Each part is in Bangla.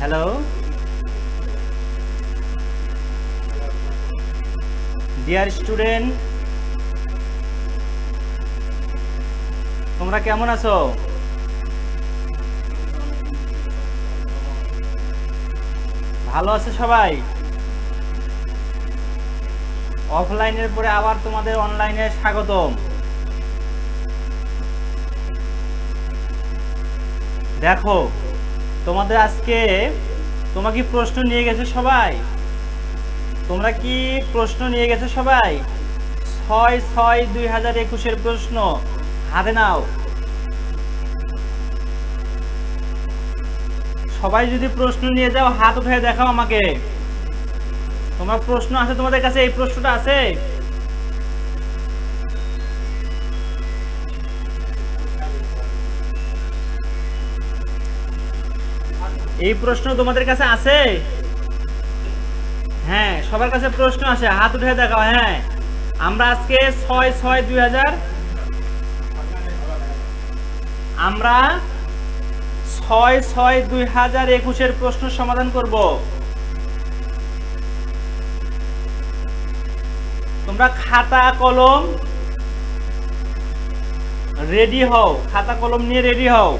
হ্যালো ডিয়ার স্টুডেন্ট, তোমরা কেমন আছো? ভালো আছে সবাই? অফলাইনের পরে আবার তোমাদের অনলাইনে স্বাগতম। দেখো, তোমাদের আজকে তোমরা কি প্রশ্ন নিয়ে গেছো সবাই? তোমরা কি প্রশ্ন নিয়ে গেছো সবাই? 6/6/2021 প্রশ্ন হাতে নাও। সবাই যদি প্রশ্ন নিয়ে যাও হাত উঠে দেখাও আমাকে। তোমার প্রশ্ন আছে তোমাদের কাছে? এই প্রশ্নটা আছে? এই প্রশ্ন তোমাদের কাছে আছে? হ্যাঁ, সবার কাছে প্রশ্ন আছে, হাত উঠে দেখাও। হ্যাঁ, আমরা আজকে 6/6/2000 আমরা 6/6/2021 প্রশ্ন সমাধান করব। তোমরা খাতা কলম রেডি হও, খাতা কলম নিয়ে রেডি হও।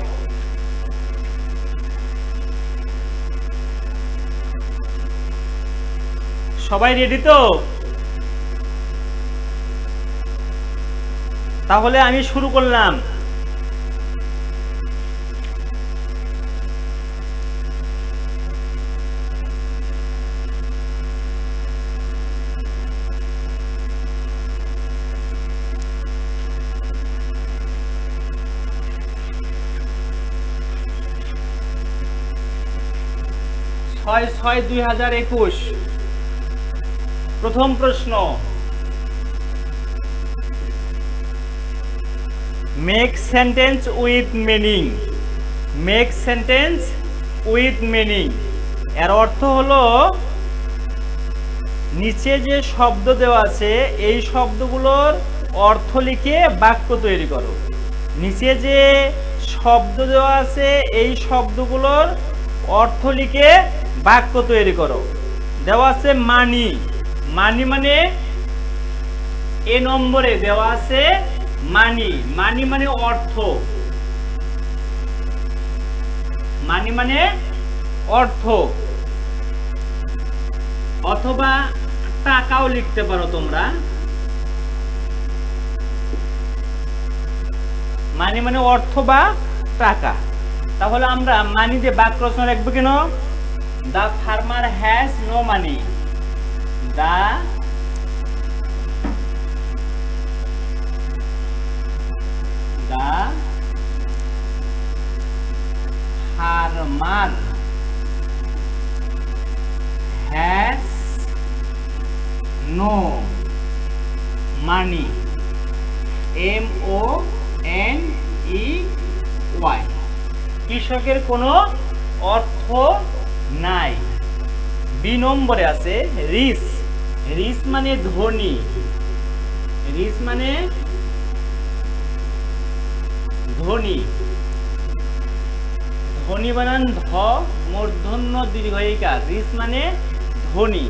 সবাই রেডি তো? তাহলে আমি শুরু করলাম। ছয় 6/6/2021 প্রথম প্রশ্ন, make sentence with meaning. Make sentence with meaning এর অর্থ হলো নিচে যে শব্দ দেওয়া আছে এই শব্দগুলোর অর্থ লিখে বাক্য তৈরি করো। নিচে যে শব্দ দেওয়া আছে এই শব্দগুলোর অর্থ লিখে বাক্য তৈরি করো। দেওয়া আছে মানি। মানি মানে এ নম্বরে দেওয়া আছে মানি। মানি মানে অর্থ। মানি মানে অর্থ, অথবা টাকাও লিখতে পারো তোমরা। মানি মানে অর্থ বা টাকা। তাহলে আমরা মানি দিয়ে বাক্য রচনা লিখবো কেন? The farmer has no money. The farmer has no money. MONEY। কৃষকের কোনো অর্থ নাই। বি নম্বরে আছে রিচ। রিচ মানে ধনী। রিচ মানে ধনী। ধনী বানান ধ মূর্ধন্য দীর্ঘইকার। রিচ মানে ধনী।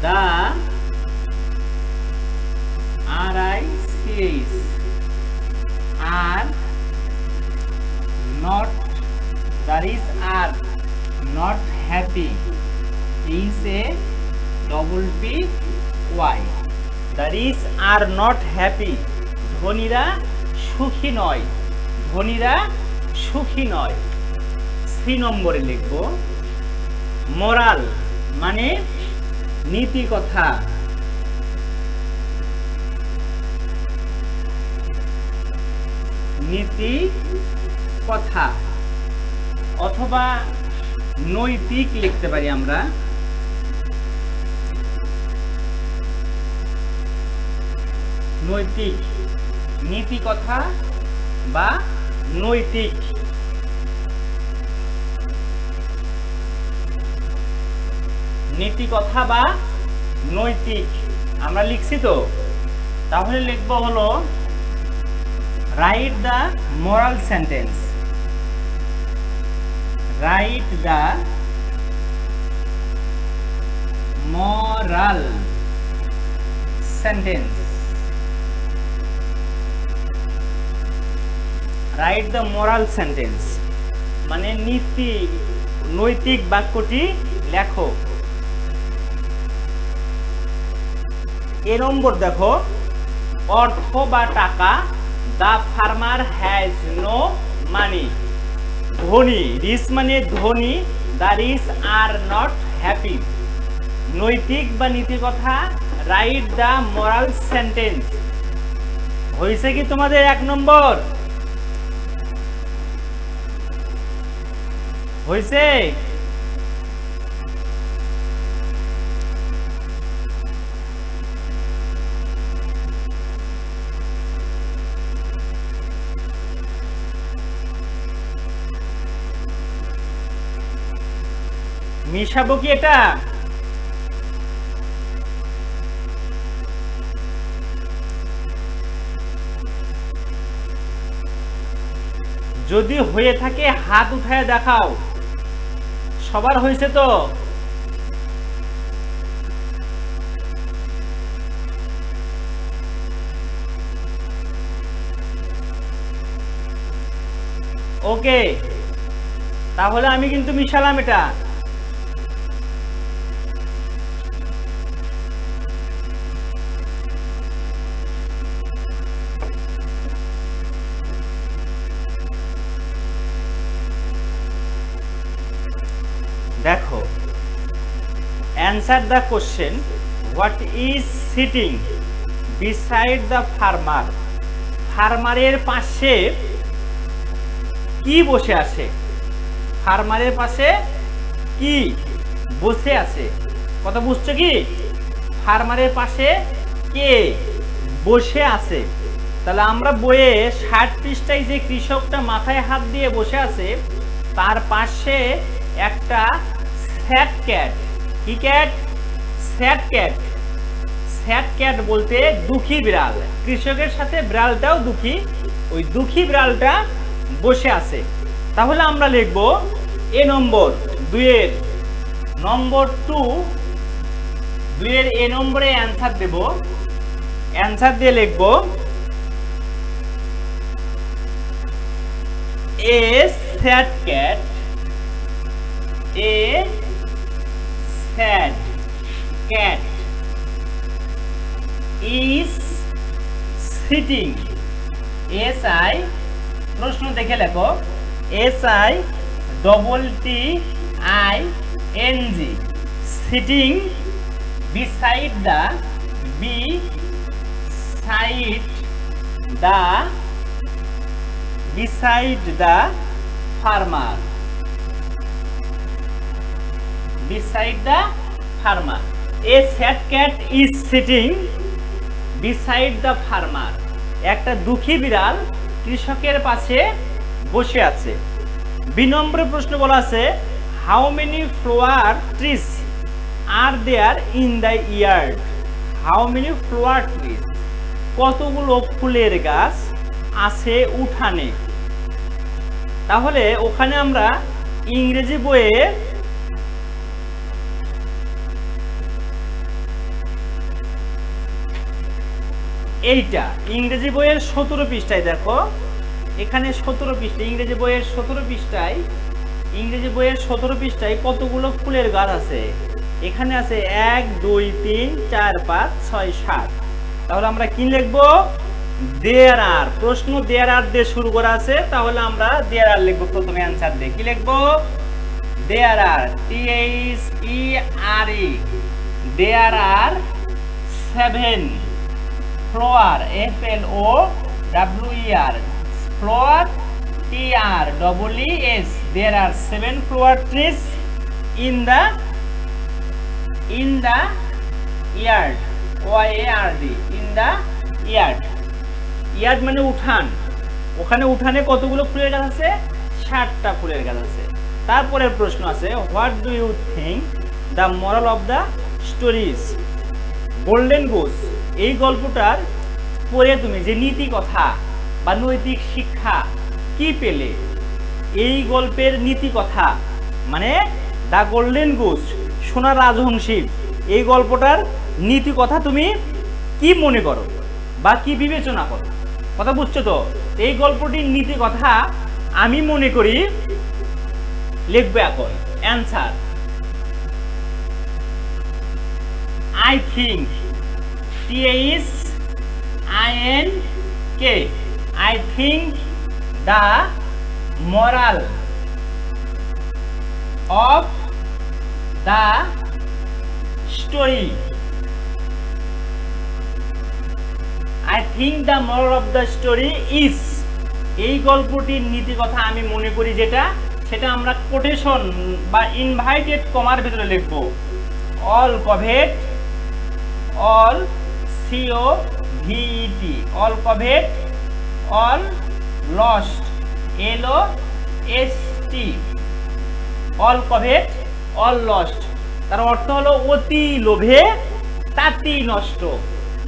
দা RICH are not, the rich are not happy is a double PY. The rich are not happy. ধনীরা সুখী নয়। ধনীরা সুখী নয়। সি নম্বরে লিখব মোরাল মানে নীতি কথা। নীতি কথা অথবা নৈতিক লিখতে পারি আমরা। নৈতিক, নীতি কথা বা নৈতিক। নীতি কথা বা নৈতিক আমরা লিখছি তো। তাহলে লিখব হলো write the moral sentence. Write the moral sentence. Write the moral sentence মানে নীতি নৈতিক বাক্যটি লেখো। এ নম্বর দেখো, অর্থ বা টাকা, the farmer has no money। ধনী, রিচ মানে ধনী, the rich are not happy। নৈতিক বা নীতি কথা, রাইট দ্য মোরাল সেন্টেন্স। হয়েছে কি তোমাদের 1 নম্বর? হয়েছে? মিশাবো কি এটা? যদি হয়ে থাকে হাত উঠায় দেখাও। সবার হয়েছে তো? ওকে, তাহলে আমি কিন্তু মিশালাম এটা। দেখো, answer the question, what is sitting beside the farmer? ফার্মারের পাশে কি বসে আছে? ফার্মারের পাশে কি বসে আছে? কথা বুঝছো কি? ফার্মারের পাশে কে বসে আছে? তাহলে আমরা বইয়ে 60 পৃষ্ঠায় যে কৃষকটা মাথায় হাত দিয়ে বসে আছে, তার পাশে একটা স্যাড ক্যাট। কি cat? Sad cat. Sad cat বলতে দুঃখী বিড়াল। কৃষকের সাথে বিড়ালটাও দুঃখী, ওই দুঃখী বিড়ালটা বসে আছে। তাহলে আমরা লিখব এ নম্বর 2-এর নম্বর 2, 2-এর এ নম্বরে অ্যান্সার দেব। অ্যান্সার দিয়ে লিখব a sad cat, a sad cat is sitting, SI প্রশ্ন দেখে লেখো, SITTING, sitting beside the, beside the farmer, beside the farmer. A sad cat is sitting beside the farmer. একটা দুঃখী বিড়াল কৃষকের পাশে বসে আছে। বি নম্বরে প্রশ্ন বলা আছে, how many flower trees are there in the yard? How many flower trees, কতগুলো ফুলের গাছ আছে উঠানে? তাহলে ওখানে আমরা ইংরেজি বইয়ে এইটা ইংরেজি বইয়ের 17 পৃষ্ঠায় দেখো, এখানে 17 পৃষ্ঠায় ইংরেজি বইয়ের 17 পৃষ্ঠায়, ইংরেজি বইয়ের 17 পৃষ্ঠায় কতগুলো ফুলের গাছ আছে? এখানে আছে 1 2 3 4 5 6 7। তাহলে আমরা কি লিখব? দেয়ার আর। প্রশ্ন দেয়ার আর দিয়ে শুরু করা আছে, তাহলে আমরা দেয়ার আর লিখব। প্রথমে অ্যানসার দিয়ে কি লিখব? There are, THERE, there are 7 flower, FLOWER, flower, TREES. There are 7 flower trees in the yard, YARD, in the yard. Yard মানে উঠান। ওখানে উঠানে কতগুলো ফুলের গাছ আছে? 60টা ফুলের গাছ আছে। তারপরের প্রশ্ন আছে, what do you think the moral of the stories? Golden goose, এই গল্পটার পড়ে তুমি যে নীতি কথা বা নৈতিক শিক্ষা কি পেলে? এই গল্পের নীতি কথা মানে দ্য গোল্ডেন গুস, সোনার রাজহংসী, এই গল্পটার নীতি কথা তুমি কি মনে করো বা কি বিবেচনা করো? কথা বুঝছো তো? এই গল্পটির নীতি কথা আমি মনে করি লিখবে এখন answer. I think, THINK, I think the moral of the story, I think the moral of the story is, এই গল্পটির নীতি কথা আমি মনে করি যেটা, সেটা আমরা কোটেশন বা ইনভাইটেড কমার ভিতরে লিখবো। all covet, all COVET, all covet, all lost, LOST, all covet, all lost। তার অর্থ হলো অতি লোভে তাতি নষ্ট,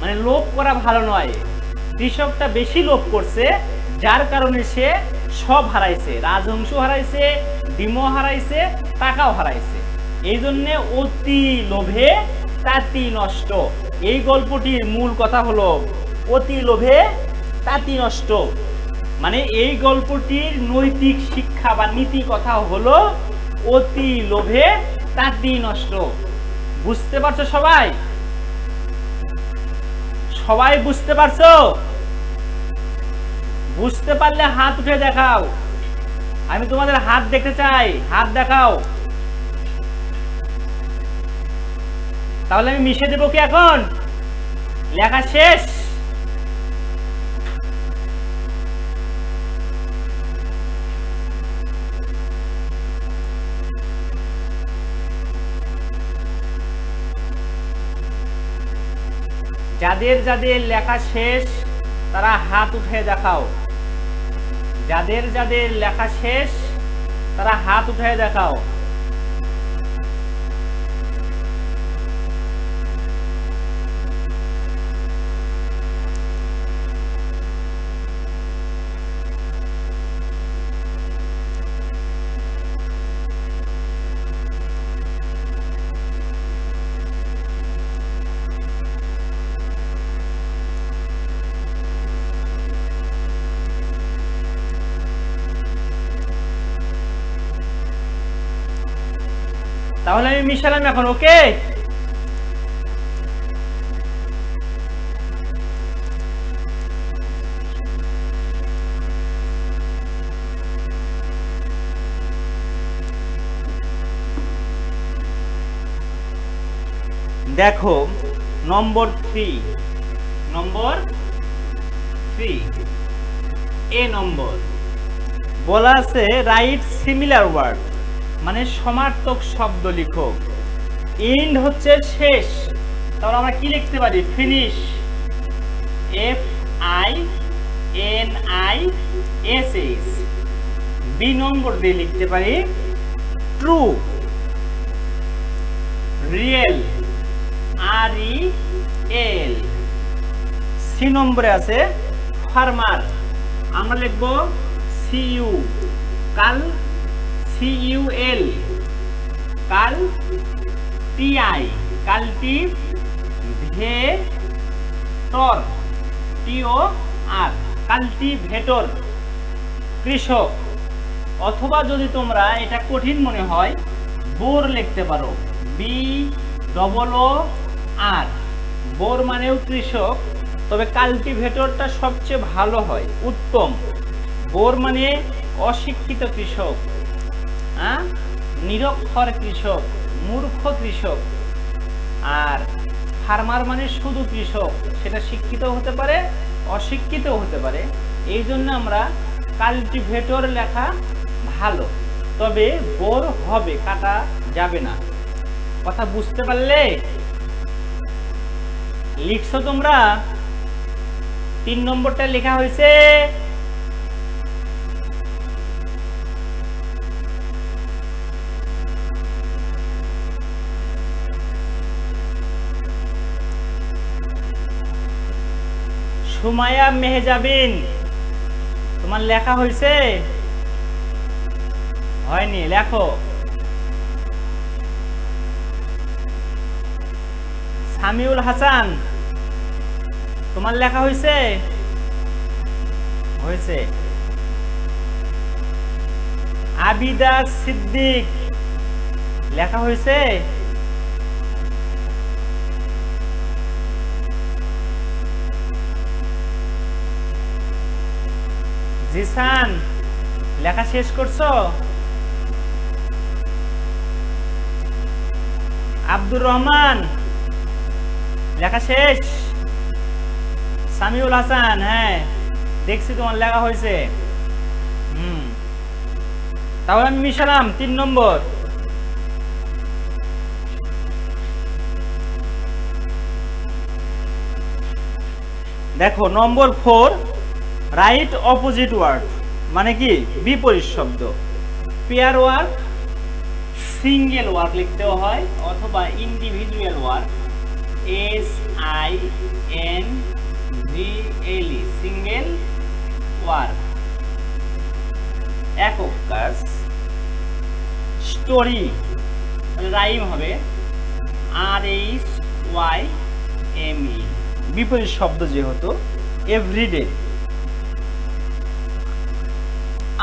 মানে লোভ করা ভালো নয়। কৃষকটা বেশি লোভ করছে, যার কারণে সে সব হারাইছে, রাজহংস হারাইছে, ডিমও হারাইছে, টাকাও হারাইছে। এই জন্যে অতি লোভে তাতি নষ্ট। এই গল্পটির মূল কথা হলো অতি লোভে তাতি নষ্ট, মানে এই গল্পটির নৈতিক শিক্ষা বা নীতি কথা হলো অতি লোভে তাতি নষ্ট। বুঝতে পারছো সবাই? সবাই বুঝতে পারছো? বুঝতে পারলে হাত উঠে দেখাও, আমি তোমাদের হাত দেখতে চাই, হাত দেখাও। তাহলে আমি মিশে দেবো কি এখন? লেখা শেষ? যাদের যাদের লেখা শেষ তারা হাত উঠে দেখাও। যাদের যাদের লেখা শেষ তারা হাত উঠে দেখাও। তাহলে আমি মিশালাম এখন, ওকে? দেখো নম্বর 3, নম্বর 3 এ নম্বর বলা আছে রাইট সিমিলার ওয়ার্ড, মানে সমার্থক শব্দ লিখো। এন্ড হচ্ছে শেষ, তাহলে আমরা কি লিখতে পারি? Finish, FINISH। বি নম্বর দিয়ে লিখতে পারি ট্রু, রিয়েল, REL। সি নম্বরে আছে ফার্মার, আমরা লিখবো CU, কাল CUL, কাল TI, কাল্টিভেটর, TOR, কাল্টিভেটর, কৃষক। অথবা যদি তোমরা এটা কঠিন মনে হয় বোর লিখতে পারো, BOOR, বোর মানেও কৃষক, তবে কাল্টিভেটরটা সবচেয়ে ভালো হয়, উত্তম। বোর মানে অশিক্ষিত কৃষক, নিরক্ষর কৃষক, মূর্খ কৃষক। আর ফার্মার মানে শুধু কৃষক, সেটা শিক্ষিত হতে পারে অশিক্ষিত হতে পারে। এই জন্য আমরা কাল্টিভেটর লেখা ভালো, তবে বোর হবে, কাটা যাবে না। কথা বুঝতে পারলে? লিখছো তোমরা? 3 নম্বরটা লেখা হয়েছে। সুমাইয়া মেহজাবিন, তোমার লেখা হয়েছে? হয়নি? লেখো। সামিউল হাসান, তোমার লেখা হয়েছে? হয়েছে। আবিদা সিদ্দিক, লেখা হয়েছে? জিসান, লেখা শেষ করছো? আব্দুর রহমান, লেখা শেষ? সামিউল হাসান, হ্যাঁ দেখছি তোমার লেখা হয়েছে। তাহলে আমি মিশালাম 3 নম্বর। দেখো নম্বর 4, রাইট অপোজিট ওয়ার্ড, মানে কি বিপরীত শব্দ। পেয়ার ওয়ার্ক, সিঙ্গেল ওয়ার্ক লিখতেও হয় অথবা individual work, SINGLE, single work, একক কাজ। স্টোরি, রাইম হবে RHYME, বিপরীত শব্দ যেহেতু। এভরিডে,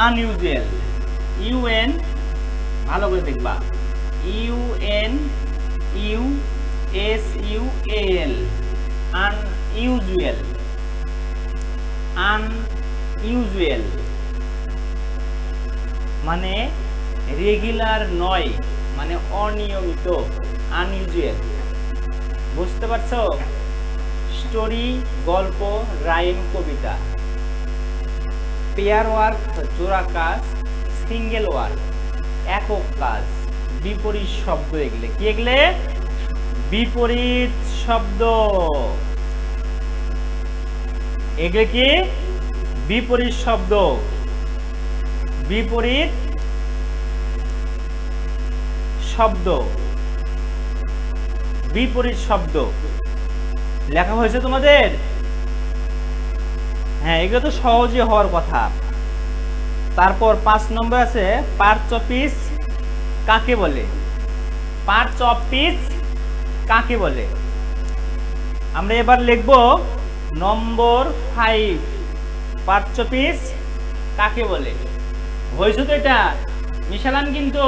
আনইউজুয়াল, UN, ভালো করে দেখবা, UNUSUAL, আনইউজুয়াল, আনইউজুয়াল মানে রেগুলার নয়, মানে অনিয়মিত, আনইউজুয়াল। বুঝতে পারছো? স্টোরি, গল্প, রাইম, কবিতা। পেয়ার ওয়ার্ক, জোড়া কাজ। সিঙ্গেল ওয়ার্ক, একক কাজ। বিপরীত শব্দ, এগুলো কি? এগুলো বিপরীত শব্দ। এগুলো কি? বিপরীত শব্দ, বিপরীত শব্দ, বিপরীত শব্দ। লেখা হয়েছে তোমাদের? হ্যাঁ, এগুলো তো সহজে হওয়ার কথা। তারপর 5 নম্বর আছে, পার্টস অফ স্পিচ কাকে বলে? পার্টস অফ স্পিচ কাকে বলে? আমরা এবার লিখব নম্বর 5, পার্টস অফ স্পিচ কাকে বলে। হয়েছে তো? এটা মিশালাম কিন্তু।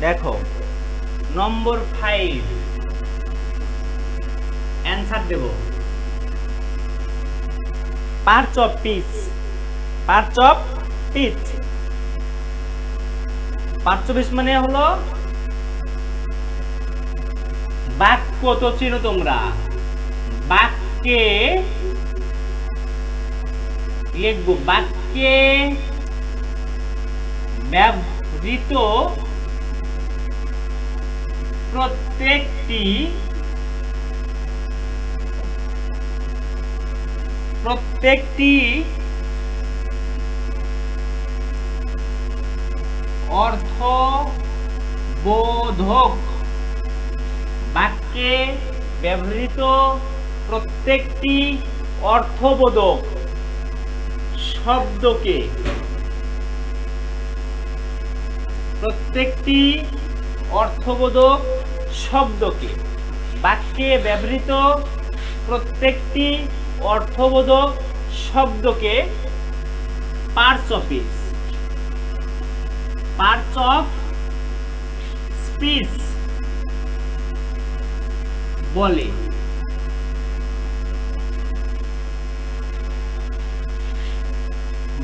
দেখো নম্বর 5 অ্যান্সার দেব। Parts of speech, parts of speech, parts of speech মানে হলো বাক্য। তো চিনো তোমরা, বাক্যে লিখবো, বাক্যে ব্যবহৃত প্রত্যেকটি অর্থবোধক, বাক্যে ব্যবহৃত প্রত্যেকটি অর্থবোধক শব্দকে, প্রত্যেকটি অর্থবোধক শব্দকে, বাক্যে ব্যবহৃত প্রত্যেকটি অর্থবোধক শব্দকে parts of speech, parts of speech বলে।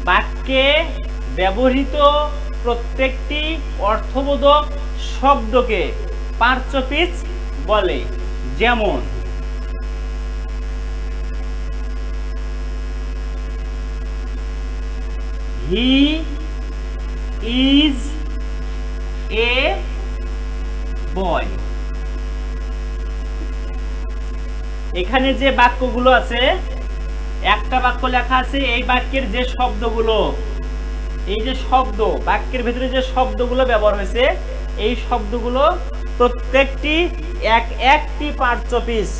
বাক্যে ব্যবহৃত প্রত্যেকটি অর্থবোধক শব্দকে পার্টস অফ স্পিচ বলে। যেমন হি ইজ এ বয়। এখানে যে বাক্যগুলো আছে, একটা বাক্য লেখা আছে, এই বাক্যের যে শব্দগুলো, এই যে শব্দ, বাক্যের ভেতরে যে শব্দগুলো ব্যবহার হয়েছে, এই শব্দগুলো প্রত্যেকটি একটি পার্টস অফ স্পিচ।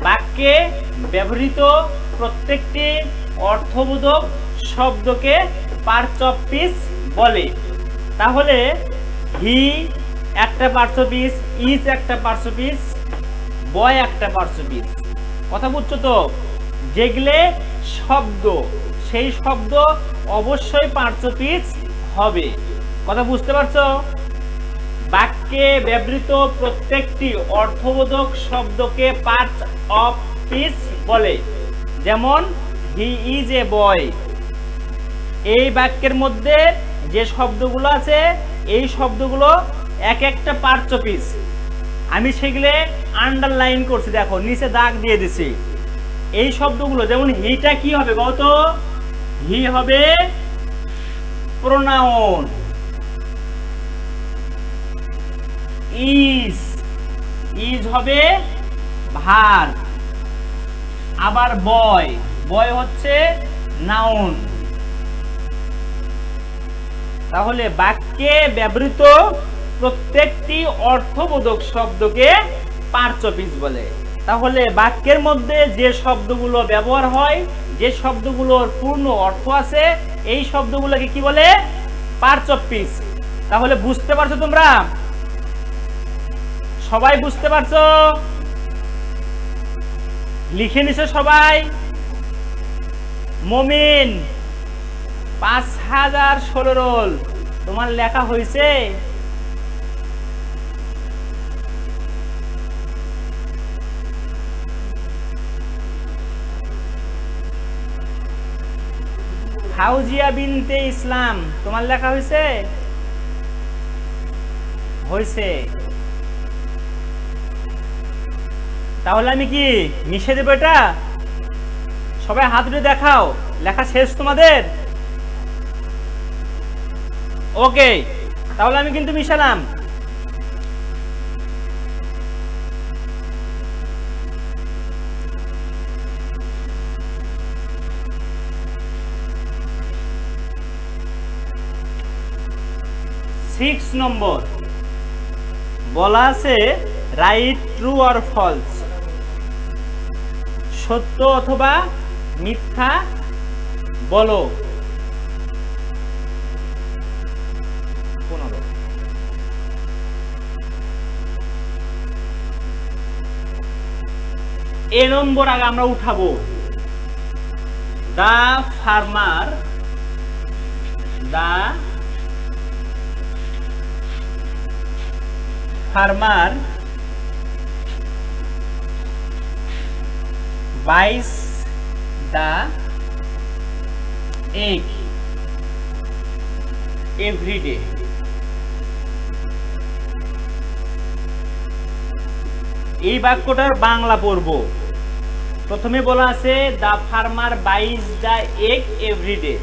বাক্যে ব্যবহৃত প্রত্যেকটি অর্থবোধক শব্দকে পার্টস অফ স্পিচ বলে। তাহলে হি একটা পার্টস অফ স্পিচ, ইজ একটা পার্টস অফ স্পিচ, বয় একটা পার্টস অফ স্পিচ। কথা বুঝছো তো? যেগুলো শব্দ, সেই শব্দ অবশ্যই পার্টস অফ স্পিচ হবে। কথা বুঝতে পারছো? বাক্যে ব্যবহৃত প্রত্যেকটি অর্থবোধক শব্দকে পার্টস অফ স্পিচ বলে। যেমন হি ইজ এ বয়। এই বাক্যের মধ্যে যে শব্দগুলো আছে এই শব্দগুলো এক একটা পার্টস অফ স্পিচ। আমি সেগুলো আন্ডারলাইন করছি, দেখো নিচে দাগ দিয়ে দিছি। এই শব্দগুলো যেমন হিটা কি হবে কত? হি হবে প্রোনাউন। ইজ হবে ভার্ব। আবার বয় হচ্ছে নাউন। তাহলে বাক্যে ব্যবহৃত প্রত্যেকটি অর্থবোধক শব্দকে পার্টস অফ স্পিচ বলে। তাহলে বাক্যের মধ্যে যে শব্দগুলো ব্যবহার হয়, যে শব্দগুলোর পূর্ণ অর্থ আছে, এই শব্দগুলোকে কি বলে? Parts of speech. তাহলে বুঝতে পারছো তোমরা? সবাই বুঝতে পারছো? লিখে নিছো সবাই? মমিন 5016 রোল তোমার লেখা হয়েছে? ফাউজিয়া বিনতে ইসলাম তোমার লেখা হয়েছে? হয়েছে। তাহলে আমি কি মিশে দেবো এটা? সবাই হাত উঠে দেখাও, লেখা শেষ তোমাদের? ওকে, তাহলে আমি কিন্তু মিশালাম। সিক্স নম্বর বলা আছে রাইট ট্রু অর ফলস, সত্য অথবা মিথ্যা বলো। 15 এ নম্বর আগে আমরা উঠাবো। দা farmer buys the egg every day. এই বাক্যটার বাংলা পড়ব। প্রথমে বলা আছে দা ফার্মার বাইজ দা এগ এভরি ডে।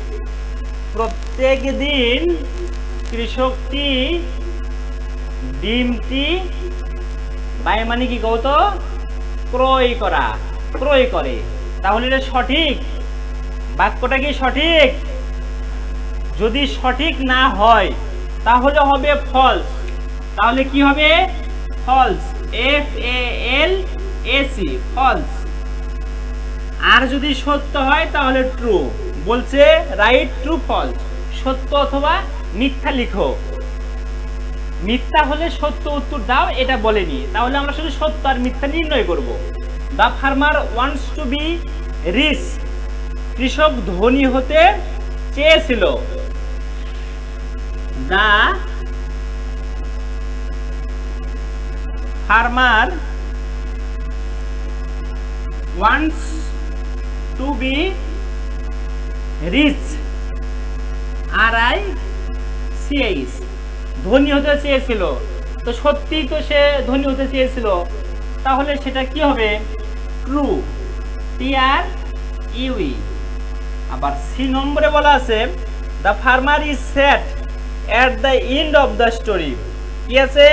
প্রত্যেক দিন কৃষকটি ডিমটি বাই মানে কি কত? ক্রয় করে। তাহলে এটা সঠিক? বাক্যটা কি সঠিক? যদি সঠিক না হয় তাহলে হবে ফলস। তাহলে কি হবে? False, FALS, false. আর যদি সত্য হয় তাহলে ট্রু। বলছে রাইট ট্রু ফলস, সত্য অথবা মিথ্যা লিখো। মিথ্যা হলে সত্য উত্তর দাও, এটা বলেনি। তাহলে আমরা শুধু সত্য আর মিথ্যা নির্ণয় করব। The farmer wants to be rich, কৃষক ধনী হতে চেয়েছিল। The farmer wants to be rich, RICH, ধনী হতে চেয়েছিল। তো সত্যি তো সে ধনী হতে চেয়েছিল, তাহলে সেটা কি হবে? True, TRUE। আবার সি নম্বরে বলা আছে the farmer is sad at the end of the story. কি আছে?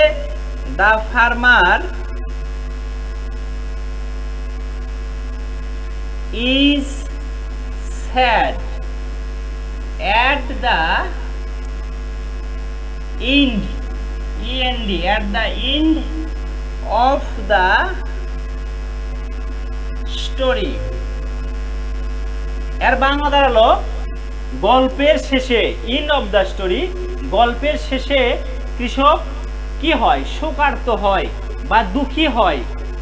The farmer is sad at the end, END, at the end of the story. এর বাংলা দাঁড়ালো গল্পের শেষে, ইন অফ দ্য স্টোরি, গল্পের শেষে কৃষক কি হয়? শোকার্ত হয় বা দুঃখী হয়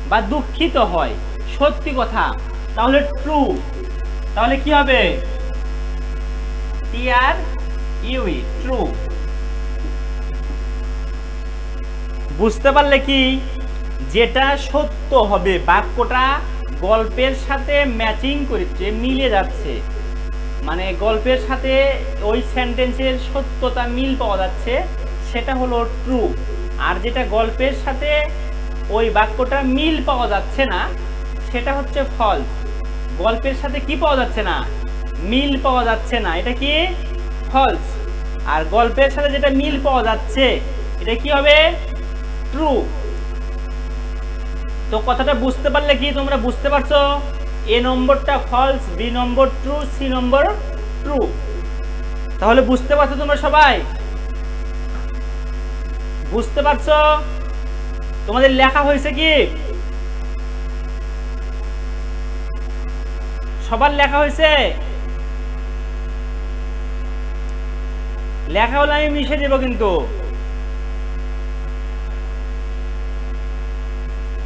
বা দুঃখিত হয়। সত্যি কথা, তাহলে ট্রু। তাহলে কি হবে? TRUE, true. বুঝতে পারলে কি, যেটা সত্য হবে, বাক্যটা গল্পের সাথে ম্যাচিং করছে, মিলে যাচ্ছে, মানে গল্পের সাথে ওই সেন্টেন্সের সত্যতা মিল পাওয়া যাচ্ছে, সেটা হলো ট্রু। আর যেটা গল্পের সাথে ওই বাক্যটা মিল পাওয়া যাচ্ছে না, সেটা হচ্ছে ফলস। গল্পের সাথে কি পাওয়া যাচ্ছে না? মিল পাওয়া যাচ্ছে না, এটা কি? ফলস। আর গল্পের সাথে যেটা মিল পাওয়া যাচ্ছে, এটা কি হবে? ট্রু। তো কথাটা বুঝতে পারলে কি তোমরা বুঝতে পারছো? এ নম্বরটা ফলস, বি নম্বর ট্রু, সি নম্বর ট্রু। তাহলে বুঝতে পারছো তোমরা সবাই? বুঝতে পারছো? তোমাদের লেখা হয়েছে কি? সবার লেখা হয়েছে? লেখা হলে আমি মিশে দেব কিন্তু।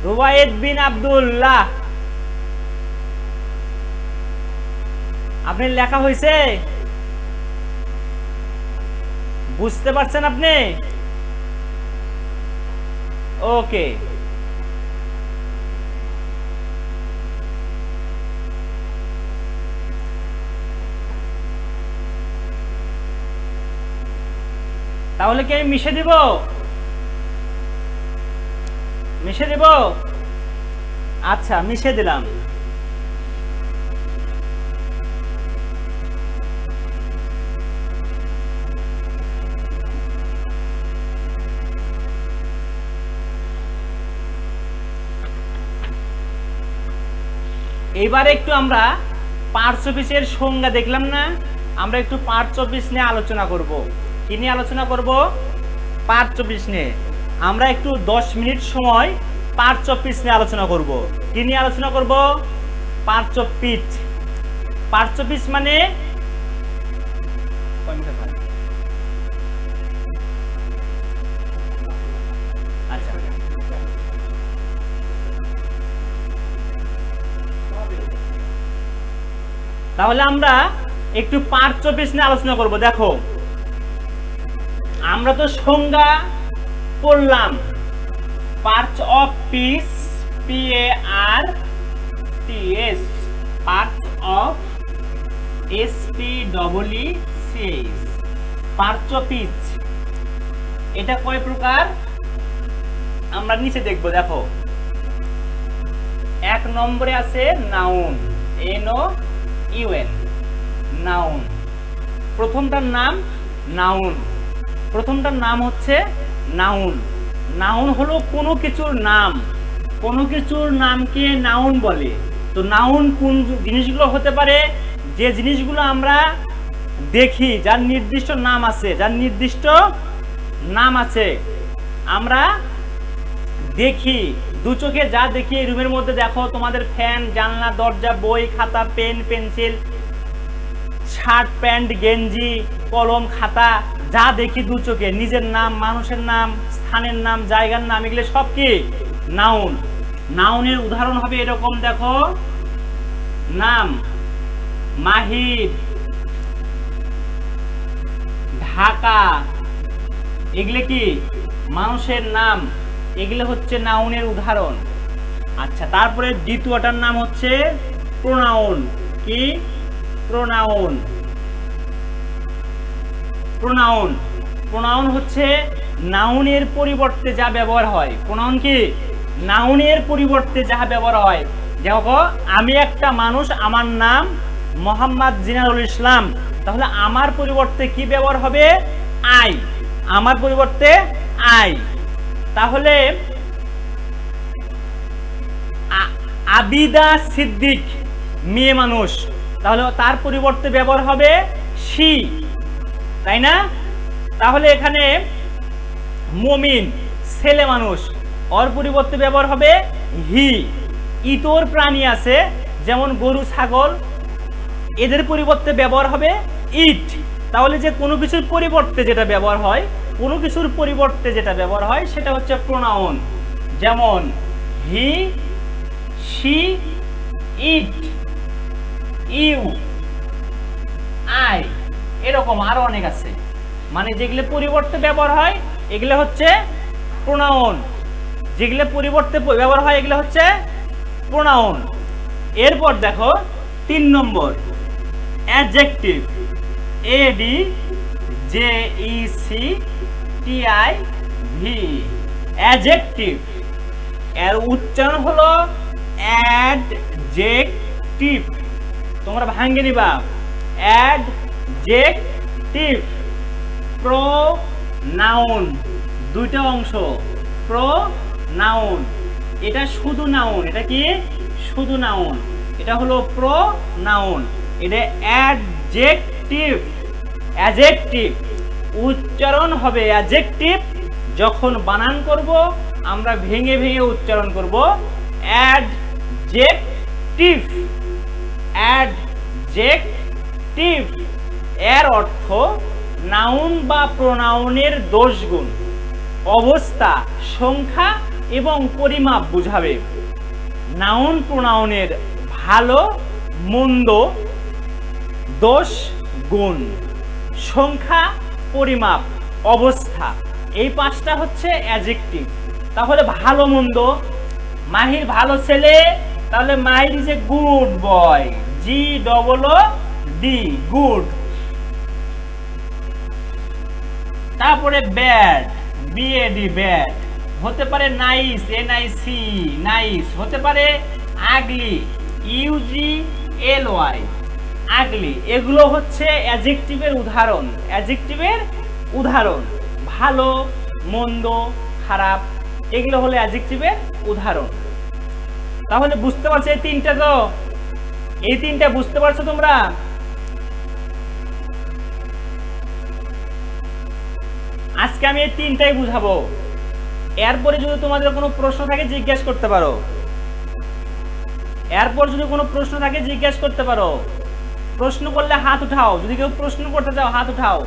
রুবায়েত বিন আব্দুল্লাহ, আপনার লেখা হয়েছে? বুঝতে পারছেন আপনি? ওকে। তাহলে কি আমি মিশে দিব? মিশে দিব? আচ্ছা, মিশে দিলাম। এবারে একটু আমরা পার্টস অফিসের সংজ্ঞা দেখলাম না, আমরা একটু পার্টস অফিস নিয়ে আলোচনা করব। কি নিয়ে আলোচনা করব? পার্টস অফিস নিয়ে। আমরা একটু 10 মিনিট সময় পার্টস অফিস নিয়ে আলোচনা করব। কি নিয়ে আলোচনা করব? Parts of speech. Parts of speech মানে আচ্ছা, তাহলে আমরা একটু পার্টস অফ স্পিচ নিয়ে আলোচনা করব। দেখো, আমরা তো সংজ্ঞা পড়লাম, parts of speech, PARTS, parts of SPEECH, parts of speech. এটা কয় প্রকার আমরা নিচে দেখব। দেখো, 1 নম্বরে আছে নাউন, NOUN, নাউন। প্রথমটার নাম নাউন। প্রথমটার নাম হচ্ছে নাউন। নাউন হলো কোনো কিছুর নাম, কোনো কিছুর নামকে নাউন বলে। তো নাউন কোন জিনিসগুলো হতে পারে? যে জিনিসগুলো আমরা দেখি, যার নির্দিষ্ট নাম আছে, যার নির্দিষ্ট নাম আছে, আমরা দেখি, দু চোখে যা দেখি। এই রুমের মধ্যে দেখো, তোমাদের ফ্যান, জানলা, দরজা, বই, খাতা, পেন, পেন্সিল, শার্ট, প্যান্ট, গেঞ্জি, কলম, খাতা, যা দেখি দু চোখে, নিজের নাম, মানুষের নাম, স্থানের নাম, জায়গার নাম, এগুলো সব কি? নাউন। নাউনের উদাহরণ হবে এরকম, দেখো, নাম মাহির, ঢাকা, এগুলো কি? মানুষের নাম। এগুলো হচ্ছে নাউনের উদাহরণ। আচ্ছা, তারপরে দ্বিতীয়টার নাম হচ্ছে প্রোনাউন। কি? প্রোনাউন। প্রোনাউন, প্রোনাউন হচ্ছে নাউনের পরিবর্তে যা ব্যবহার হয়। প্রোনাউন কি? নাউনের পরিবর্তে যা ব্যবহার হয়। দেখো, আমি একটা মানুষ, আমার নাম মোহাম্মদ জিনারুল ইসলাম, তাহলে আমার পরিবর্তে কি ব্যবহার হবে? আই। আমার পরিবর্তে আই। তাহলে আবিদা সিদ্দিক, মেয়ে মানুষ, তাহলে তার পরিবর্তে ব্যবহার হবে শি, তাই না? তাহলে এখানে মমিন, ছেলে মানুষ, ওর পরিবর্তে ব্যবহার হবে হি। ইতর প্রাণী আছে যেমন গরু ছাগল, এদের পরিবর্তে ব্যবহার হবে ইট। তাহলে যে কোনো কিছুর পরিবর্তে যেটা ব্যবহার হয়, কোনো কিছুর পরিবর্তে যেটা ব্যবহার হয় সেটা হচ্ছে প্রোনাউন। যেমন হি, শি, ইট, ইউ, আই, এরকম আরো অনেক আছে। মানে যেগুলো পরিবর্তে ব্যবহার হয় এগুলো হচ্ছে প্রোনাউন, যেগুলো পরিবর্তে ব্যবহার হয় এগুলো হচ্ছে প্রোনাউন। এরপর দেখো 3 নম্বর অ্যাডজেক্টিভ, ADJECTIV, অ্যাডজেক্টিভ। এর উচ্চারণ হলো অ্যাডজেক্টিভ, তোমরা ভাঙে নিবা। অ্যাডজেক্টিভ। প্রোনাউন, দুইটা অংশ, প্রোনাউন। এটা শুধু নাউন, এটা কি শুধু নাউন, এটা হলো প্রোনাউন। এটা অ্যাডজেক্টিভ। অ্যাডজেক্টিভ উচ্চারণ হবে অ্যাডজেক্টিভ যখন বানান করব আমরা ভেঙে ভেঙে উচ্চারণ করব অ্যাডজেক্টিভ। অ্যাডজেক্টিভ এর অর্থ নাউন বা প্রোনাউনের দোষগুণ, অবস্থা, সংখ্যা এবং পরিমাপ বুঝাবে। নাউন প্রোনাউনের ভালো মন্দ, দোষ গুণ, সংখ্যা, পরিমাপ, অবস্থা, এই 5টা হচ্ছে অ্যাডজেক্টিভ। তাহলে ভালো মন্দ, মাহির ভালো ছেলে, তাহলে Mahir is a good boy, GOOD, good. তারপরে ব্যাড, BAD, ব্যাড। হতে পারে নাইস, NIC, নাইস। হতে পারে আগলি, UGLY, আগলি। এগুলো হচ্ছে অ্যাডজেক্টিভের উদাহরণ। অ্যাডজেক্টিভের উদাহরণ ভালো মন্দ খারাপ, এগুলো হলো অ্যাডজেক্টিভের উদাহরণ। তাহলে বুঝতে পারছো এই 3টা? তো এই 3টা বুঝতে পারছো তোমরা? আজকে আমি এই 3টাই বুঝাবো। এরপরে যদি তোমাদের কোনো প্রশ্ন থাকে জিজ্ঞাসা করতে পারো। এরপর যদি কোনো প্রশ্ন থাকে জিজ্ঞাসা করতে পারো। প্রশ্ন করলে হাত উঠাও, যদি কেউ প্রশ্ন করতে চাও হাত উঠাও।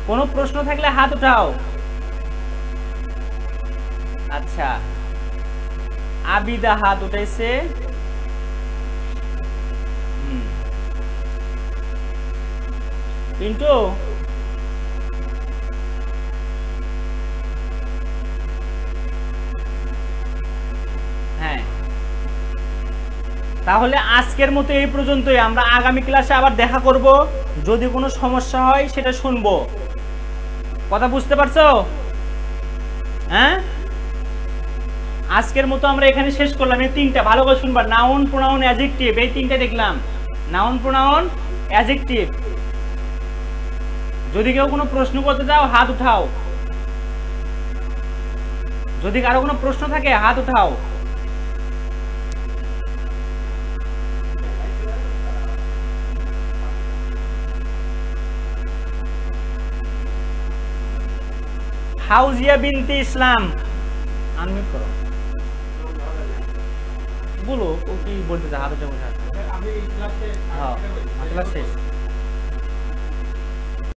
কোনো প্রশ্ন থাকলে হাত উঠাও। আচ্ছা, আবিদা হাত উঠাইছে। পিন্টু, হ্যাঁ, তাহলে আজকের মতো এই পর্যন্তই। আমরা আগামী ক্লাসে আবার দেখা করব। যদি কোনো সমস্যা হয় সেটা শুনবো। কথা বুঝতে পারছো? হ্যাঁ, আজকের মতো আমরা এখানে শেষ করলাম। এই 3টা ভালো করে শুনবা। নাউন প্রোনাউন অ্যাডজেক্টিভ, এই 3টা দেখলাম। Noun pronoun adjective. যদি কেউ কোনো প্রশ্ন করতে চাও হাত উঠাও। যদি কারো কোনো প্রশ্ন থাকে হাত উঠাও। হাউজিয়া বিনতে ইসলাম, আনমিউট করো। বলো ও কি বলতে চায়? হাত উঠে বসে আছে। আমি ক্লাস শেষ।